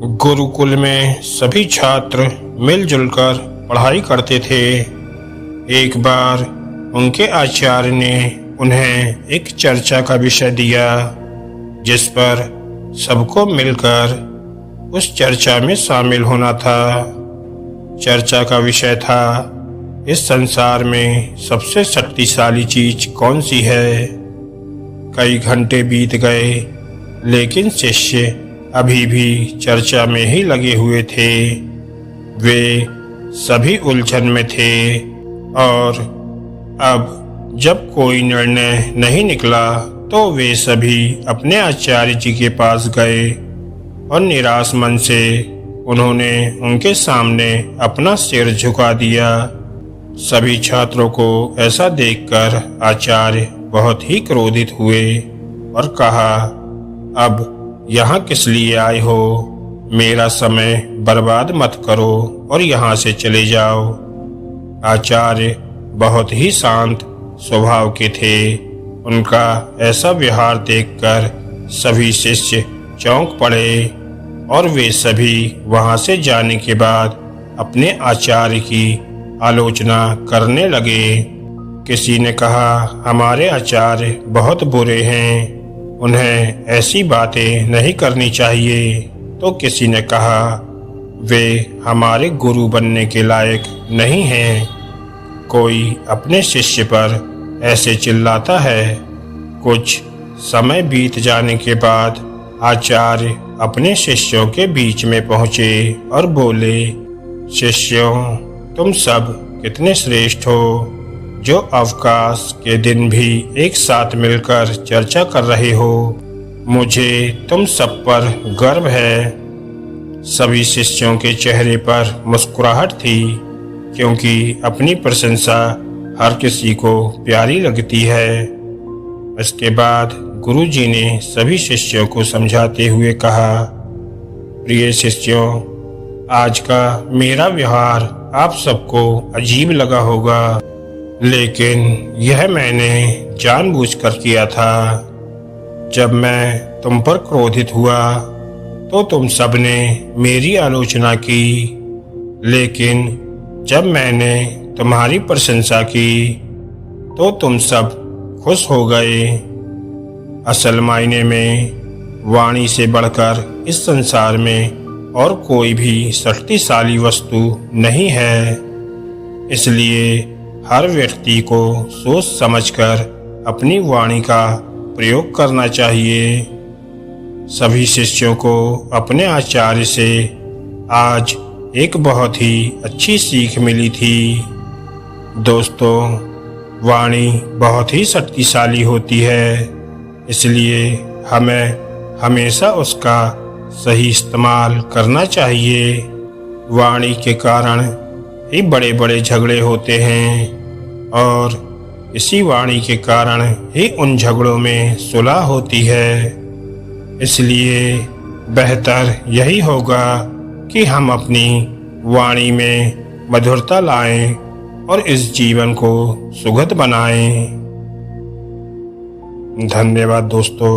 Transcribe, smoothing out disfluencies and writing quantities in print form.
गुरुकुल में सभी छात्र मिलजुल कर पढ़ाई करते थे। एक बार उनके आचार्य ने उन्हें एक चर्चा का विषय दिया, जिस पर सबको मिलकर उस चर्चा में शामिल होना था। चर्चा का विषय था, इस संसार में सबसे शक्तिशाली चीज कौन सी है। कई घंटे बीत गए, लेकिन शिष्य अभी भी चर्चा में ही लगे हुए थे। वे सभी उलझन में थे और अब जब कोई निर्णय नहीं निकला तो वे सभी अपने आचार्य जी के पास गए और निराश मन से उन्होंने उनके सामने अपना सिर झुका दिया। सभी छात्रों को ऐसा देखकर आचार्य बहुत ही क्रोधित हुए और कहा, अब यहाँ किस लिए आए हो? मेरा समय बर्बाद मत करो और यहाँ से चले जाओ। आचार्य बहुत ही शांत स्वभाव के थे। उनका ऐसा व्यवहार देखकर सभी शिष्य चौंक पड़े और वे सभी वहां से जाने के बाद अपने आचार्य की आलोचना करने लगे। किसी ने कहा, हमारे आचार्य बहुत बुरे हैं, उन्हें ऐसी बातें नहीं करनी चाहिए। तो किसी ने कहा, वे हमारे गुरु बनने के लायक नहीं हैं। कोई अपने शिष्य पर ऐसे चिल्लाता है। कुछ समय बीत जाने के बाद आचार्य अपने शिष्यों के बीच में पहुंचे और बोले, शिष्यों, तुम सब कितने श्रेष्ठ हो, जो अवकाश के दिन भी एक साथ मिलकर चर्चा कर रहे हो। मुझे तुम सब पर गर्व है। सभी शिष्यों के चेहरे पर मुस्कुराहट थी, क्योंकि अपनी प्रशंसा हर किसी को प्यारी लगती है। इसके बाद गुरुजी ने सभी शिष्यों को समझाते हुए कहा, प्रिय शिष्यों, आज का मेरा व्यवहार आप सबको अजीब लगा होगा, लेकिन यह मैंने जानबूझकर किया था। जब मैं तुम पर क्रोधित हुआ तो तुम सबने मेरी आलोचना की, लेकिन जब मैंने तुम्हारी प्रशंसा की तो तुम सब खुश हो गए। असल मायने में वाणी से बढ़कर इस संसार में और कोई भी शक्तिशाली वस्तु नहीं है। इसलिए हर व्यक्ति को सोच समझकर अपनी वाणी का प्रयोग करना चाहिए। सभी शिष्यों को अपने आचार्य से आज एक बहुत ही अच्छी सीख मिली थी। दोस्तों, वाणी बहुत ही शक्तिशाली होती है, इसलिए हमें हमेशा उसका सही इस्तेमाल करना चाहिए। वाणी के कारण ही बड़े बड़े झगड़े होते हैं और इसी वाणी के कारण ही उन झगड़ों में सुलह होती है। इसलिए बेहतर यही होगा कि हम अपनी वाणी में मधुरता लाएं और इस जीवन को सुखद बनाएं। धन्यवाद दोस्तों।